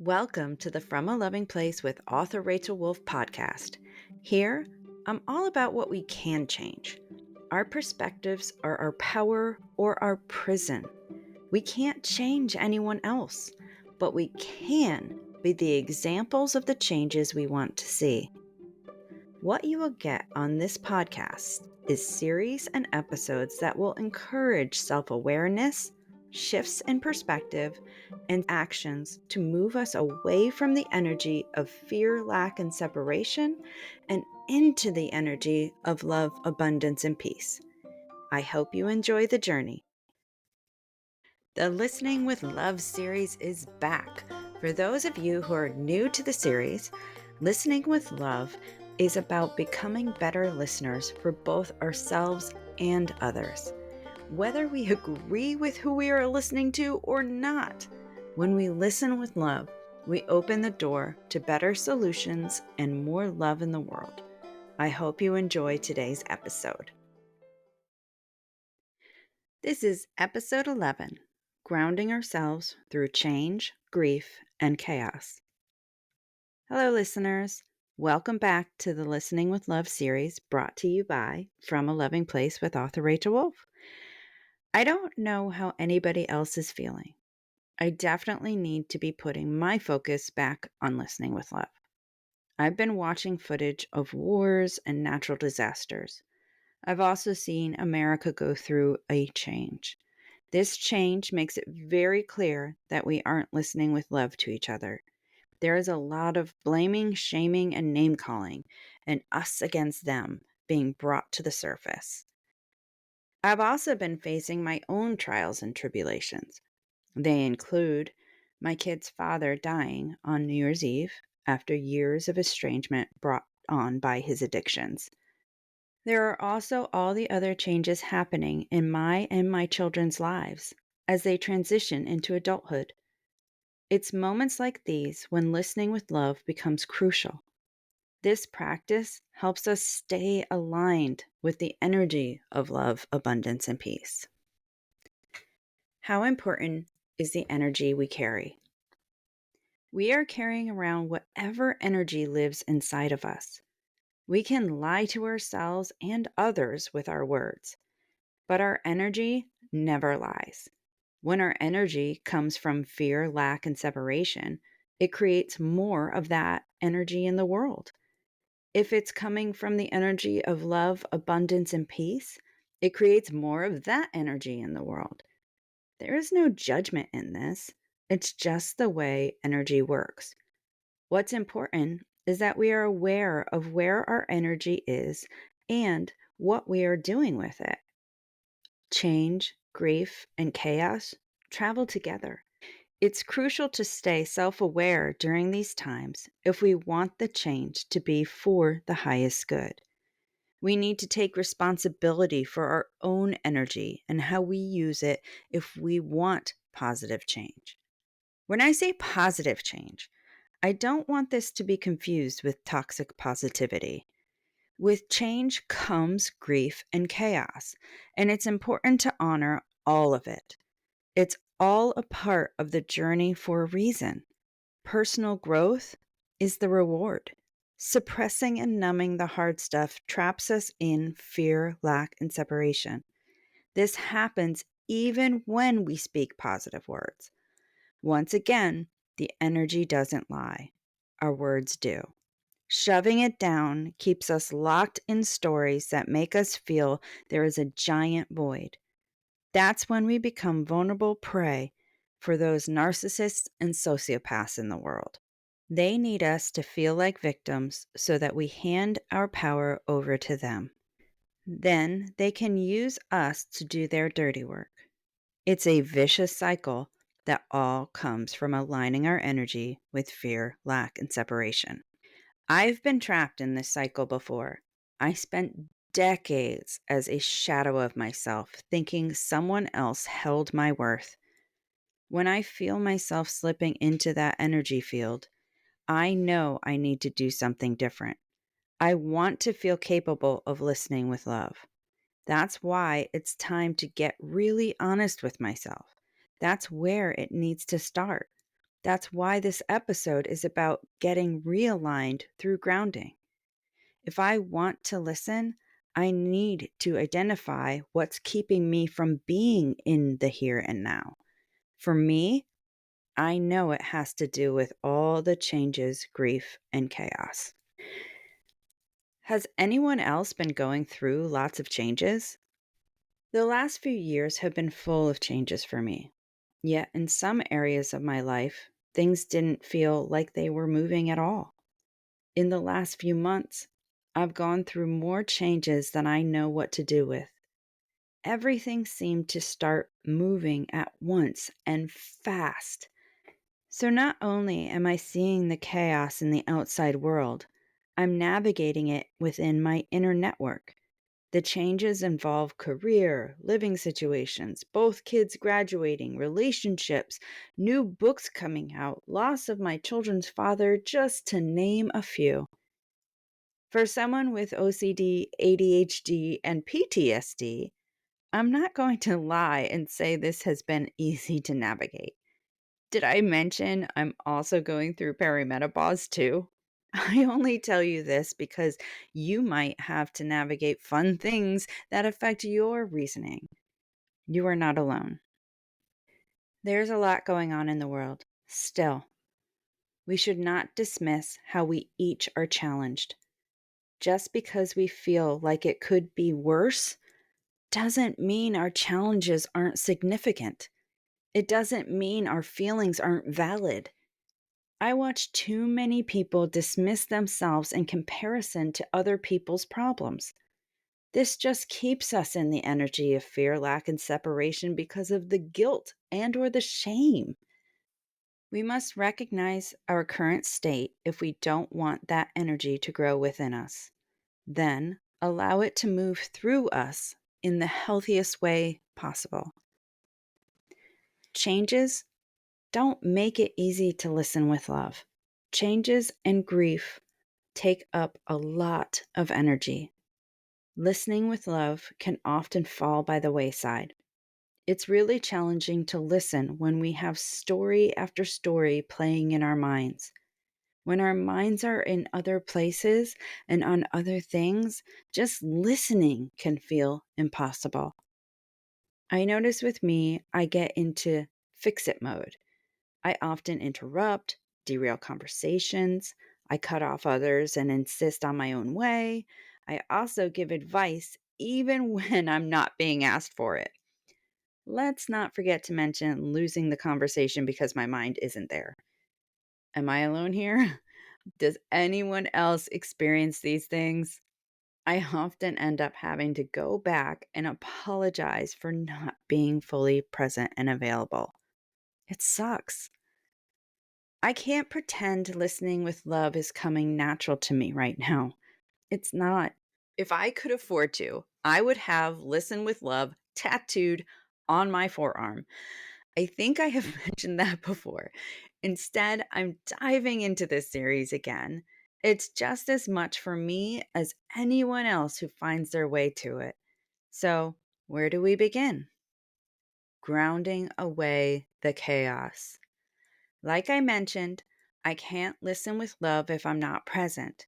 Welcome to the From a Loving Place with author Rachel Wolf podcast. Here, I'm all about what we can change. Our perspectives are our power or our prison. We can't change anyone else, but we can be the examples of the changes we want to see. What you will get on this podcast is series and episodes that will encourage self-awareness, shifts in perspective, and actions to move us away from the energy of fear, lack, and separation and into the energy of love, abundance, and peace. I hope you enjoy the journey. The Listening with Love series is back. For those of you who are new to the series, Listening with Love is about becoming better listeners for both ourselves and others. Whether we agree with who we are listening to or not, when we listen with love, we open the door to better solutions and more love in the world. I hope you enjoy today's episode. This is episode 11, Grounding Ourselves Through Change, Grief, and Chaos. Hello, listeners. Welcome back to the Listening with Love series brought to you by From a Loving Place with author Rachel Wolf. I don't know how anybody else is feeling. I definitely need to be putting my focus back on listening with love. I've been watching footage of wars and natural disasters. I've also seen America go through a change. This change makes it very clear that we aren't listening with love to each other. There is a lot of blaming, shaming, and name calling, and us against them being brought to the surface. I've also been facing my own trials and tribulations. They include my kid's father dying on New Year's Eve after years of estrangement brought on by his addictions. There are also all the other changes happening in my and my children's lives as they transition into adulthood. It's moments like these when listening with love becomes crucial. This practice helps us stay aligned with the energy of love, abundance, and peace. How important is the energy we carry? We are carrying around whatever energy lives inside of us. We can lie to ourselves and others with our words, but our energy never lies. When our energy comes from fear, lack, and separation, it creates more of that energy in the world. If it's coming from the energy of love, abundance, and peace, it creates more of that energy in the world. There is no judgment in this. It's just the way energy works. What's important is that we are aware of where our energy is and what we are doing with it. Change, grief, and chaos travel together. It's crucial to stay self-aware during these times if we want the change to be for the highest good. We need to take responsibility for our own energy and how we use it if we want positive change. When I say positive change, I don't want this to be confused with toxic positivity. With change comes grief and chaos, and it's important to honor all of it. It's all a part of the journey for a reason. Personal growth is the reward. Suppressing and numbing the hard stuff traps us in fear, lack, and separation. This happens even when we speak positive words. Once again, the energy doesn't lie. Our words do. Shoving it down keeps us locked in stories that make us feel there is a giant void. That's when we become vulnerable prey for those narcissists and sociopaths in the world. They need us to feel like victims so that we hand our power over to them. Then they can use us to do their dirty work. It's a vicious cycle that all comes from aligning our energy with fear, lack, and separation. I've been trapped in this cycle before. I spent decades as a shadow of myself, thinking someone else held my worth. When I feel myself slipping into that energy field, I know I need to do something different. I want to feel capable of listening with love. That's why it's time to get really honest with myself. That's where it needs to start. That's why this episode is about getting realigned through grounding. If I want to listen, I need to identify what's keeping me from being in the here and now. For me, I know it has to do with all the changes, grief, and chaos. Has anyone else been going through lots of changes? The last few years have been full of changes for me. Yet, in some areas of my life, things didn't feel like they were moving at all. In the last few months, I've gone through more changes than I know what to do with. Everything seemed to start moving at once and fast. So, not only am I seeing the chaos in the outside world, I'm navigating it within my inner network. The changes involve career, living situations, both kids graduating, relationships, new books coming out, loss of my children's father, just to name a few. For someone with OCD, ADHD, and PTSD, I'm not going to lie and say this has been easy to navigate. Did I mention I'm also going through perimenopause too? I only tell you this because you might have to navigate fun things that affect your reasoning. You are not alone. There's a lot going on in the world. Still, we should not dismiss how we each are challenged. Just because we feel like it could be worse doesn't mean our challenges aren't significant. It doesn't mean our feelings aren't valid. I watch too many people dismiss themselves in comparison to other people's problems. This just keeps us in the energy of fear, lack, and separation because of the guilt and or the shame. We must recognize our current state if we don't want that energy to grow within us. Then allow it to move through us in the healthiest way possible. Changes don't make it easy to listen with love. Changes and grief take up a lot of energy. Listening with love can often fall by the wayside. It's really challenging to listen when we have story after story playing in our minds. When our minds are in other places and on other things, just listening can feel impossible. I notice with me, I get into fix it mode. I often interrupt, derail conversations. I cut off others and insist on my own way. I also give advice even when I'm not being asked for it. Let's not forget to mention losing the conversation because my mind isn't there. Am I alone here? Does anyone else experience these things? I often end up having to go back and apologize for not being fully present and available. It sucks. I can't pretend listening with love is coming natural to me right now. It's not. If I could afford to, I would have listen with love tattooed on my forearm. I think I have mentioned that before. Instead, I'm diving into this series again. It's just as much for me as anyone else who finds their way to it. So, where do we begin? Grounding away the chaos. Like I mentioned, I can't listen with love if I'm not present.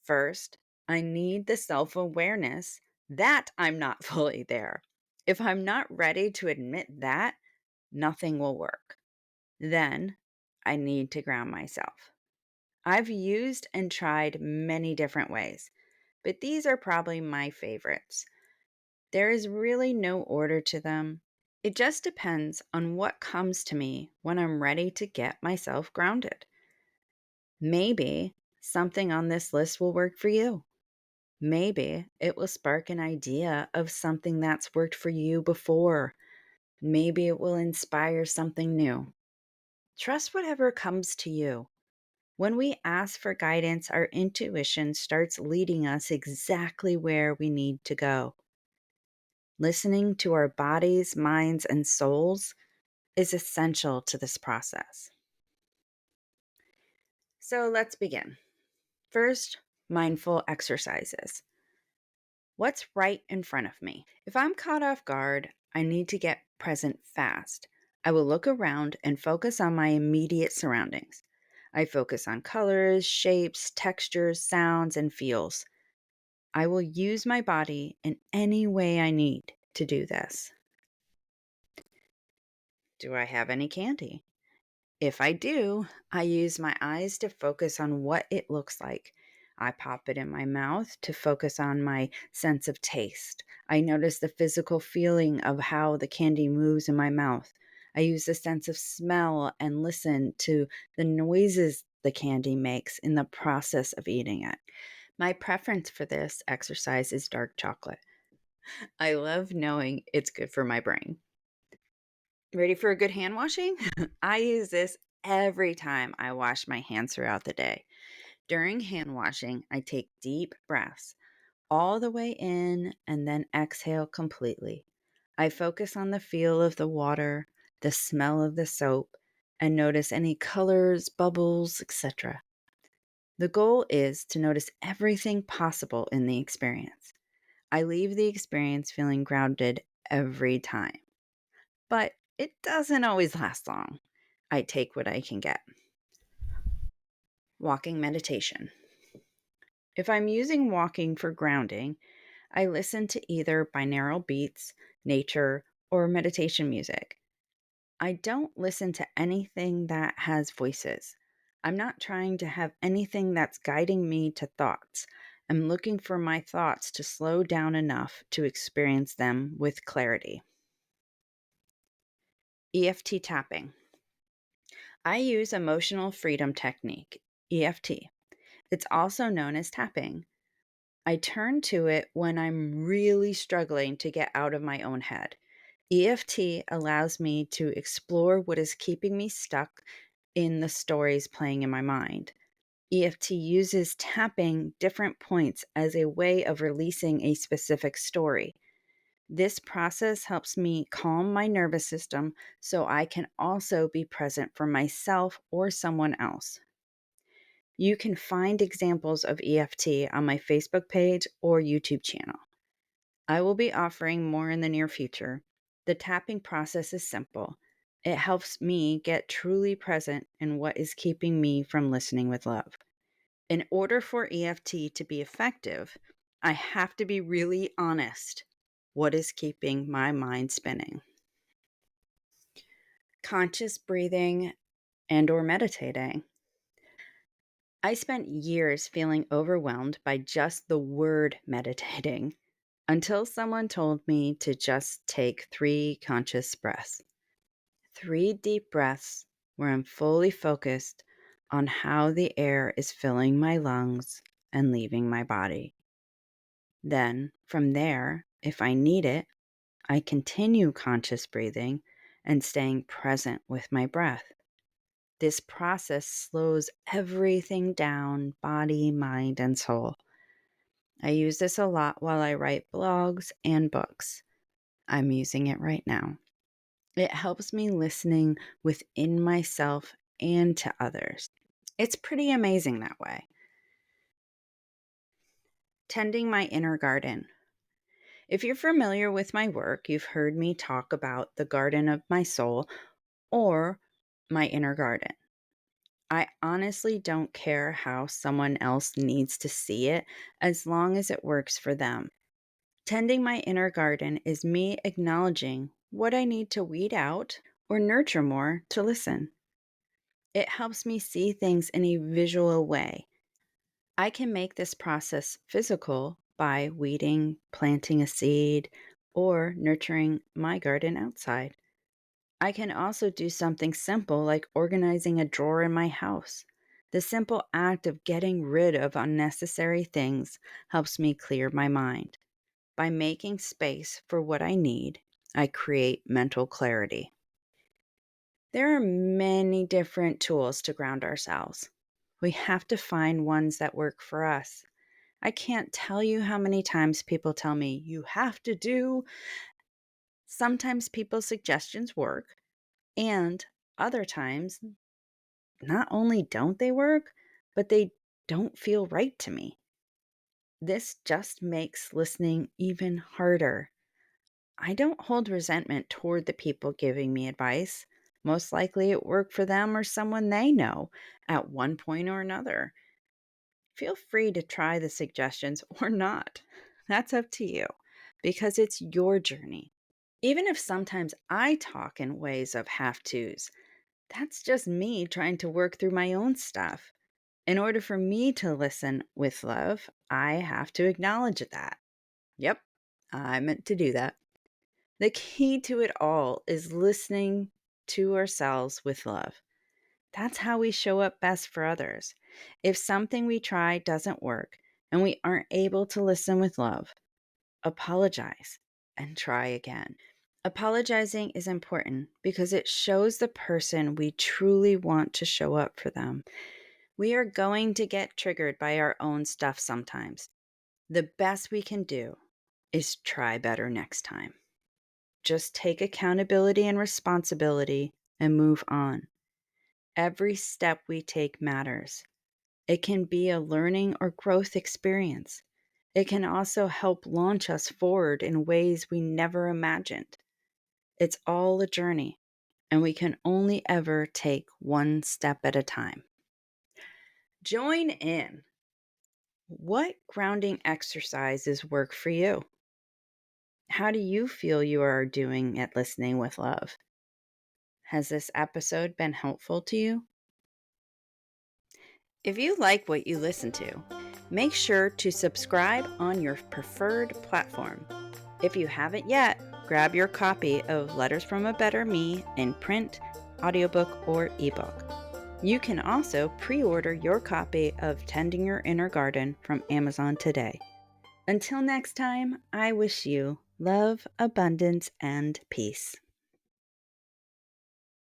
First, I need the self awareness that I'm not fully there. If I'm not ready to admit that, nothing will work. Then I need to ground myself. I've used and tried many different ways, but these are probably my favorites. There is really no order to them. It just depends on what comes to me when I'm ready to get myself grounded. Maybe something on this list will work for you. Maybe it will spark an idea of something that's worked for you before. Maybe it will inspire something new. Trust whatever comes to you. When we ask for guidance, our intuition starts leading us exactly where we need to go. Listening to our bodies, minds, and souls is essential to this process. So let's begin. First, mindful exercises. What's right in front of me? If I'm caught off guard, I need to get present fast. I will look around and focus on my immediate surroundings. I focus on colors, shapes, textures, sounds, and feels. I will use my body in any way I need to do this. Do I have any candy? If I do, I use my eyes to focus on what it looks like. I pop it in my mouth to focus on my sense of taste. I notice the physical feeling of how the candy moves in my mouth. I use the sense of smell and listen to the noises the candy makes in the process of eating it. My preference for this exercise is dark chocolate. I love knowing it's good for my brain. Ready for a good hand washing? I use this every time I wash my hands throughout the day. During hand washing, I take deep breaths all the way in and then exhale completely. I focus on the feel of the water, the smell of the soap, and notice any colors, bubbles, etc. The goal is to notice everything possible in the experience. I leave the experience feeling grounded every time. But it doesn't always last long. I take what I can get. Walking meditation. If I'm using walking for grounding, I listen to either binaural beats, nature, or meditation music. I don't listen to anything that has voices. I'm not trying to have anything that's guiding me to thoughts. I'm looking for my thoughts to slow down enough to experience them with clarity. EFT tapping. I use emotional freedom technique, EFT. It's also known as tapping. I turn to it when I'm really struggling to get out of my own head. EFT allows me to explore what is keeping me stuck in the stories playing in my mind. EFT uses tapping different points as a way of releasing a specific story. This process helps me calm my nervous system so I can also be present for myself or someone else. You can find examples of EFT on my Facebook page or YouTube channel. I will be offering more in the near future. The tapping process is simple. It helps me get truly present in what is keeping me from listening with love. In order for EFT to be effective, I have to be really honest. What is keeping my mind spinning? Conscious breathing and or meditating. I spent years feeling overwhelmed by just the word meditating until someone told me to just take 3 conscious breaths. 3 deep breaths where I'm fully focused on how the air is filling my lungs and leaving my body. Then, from there, if I need it, I continue conscious breathing and staying present with my breath. This process slows everything down, body, mind, and soul. I use this a lot while I write blogs and books. I'm using it right now. It helps me listening within myself and to others. It's pretty amazing that way. Tending my inner garden. If you're familiar with my work, you've heard me talk about the garden of my soul or my inner garden. I honestly don't care how someone else needs to see it as long as it works for them. Tending my inner garden is me acknowledging what I need to weed out or nurture more to listen. It helps me see things in a visual way. I can make this process physical by weeding, planting a seed, or nurturing my garden outside. I can also do something simple like organizing a drawer in my house. The simple act of getting rid of unnecessary things helps me clear my mind. By making space for what I need, I create mental clarity. There are many different tools to ground ourselves. We have to find ones that work for us. I can't tell you how many times people tell me, you have to do. Sometimes people's suggestions work, and other times, not only don't they work, but they don't feel right to me. This just makes listening even harder. I don't hold resentment toward the people giving me advice. Most likely it worked for them or someone they know at one point or another. Feel free to try the suggestions or not. That's up to you because it's your journey. Even if sometimes I talk in ways of have tos, that's just me trying to work through my own stuff. In order for me to listen with love, I have to acknowledge that. Yep, I meant to do that. The key to it all is listening to ourselves with love. That's how we show up best for others. If something we try doesn't work and we aren't able to listen with love, apologize and try again. Apologizing is important because it shows the person we truly want to show up for them. We are going to get triggered by our own stuff sometimes. The best we can do is try better next time. Just take accountability and responsibility and move on. Every step we take matters. It can be a learning or growth experience. It can also help launch us forward in ways we never imagined. It's all a journey, and we can only ever take one step at a time. Join in. What grounding exercises work for you? How do you feel you are doing at listening with love? Has this episode been helpful to you? If you like what you listen to, make sure to subscribe on your preferred platform. If you haven't yet, grab your copy of Letters from a Better Me in print, audiobook, or ebook. You can also pre-order your copy of Tending Your Inner Garden from Amazon today. Until next time, I wish you love, abundance, and peace.